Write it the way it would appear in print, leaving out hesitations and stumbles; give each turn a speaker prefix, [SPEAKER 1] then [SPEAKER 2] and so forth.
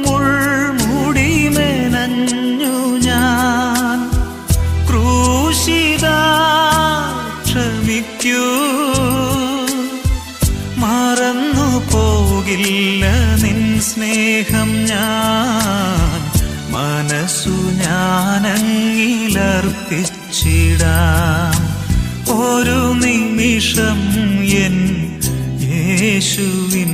[SPEAKER 1] മുൾമുടി മെനഞ്ഞു ഞാൻ. ക്രൂശിതാ ക്ഷമിക്കൂ, മറന്നു പോകില്ല നിൻ സ്നേഹം ഞാൻ. മനസ്സു ഞാനങ്ങിലർപ്പിച്ചിടാം. ഒരു നിമിഷം എൻ യേശുവിൻ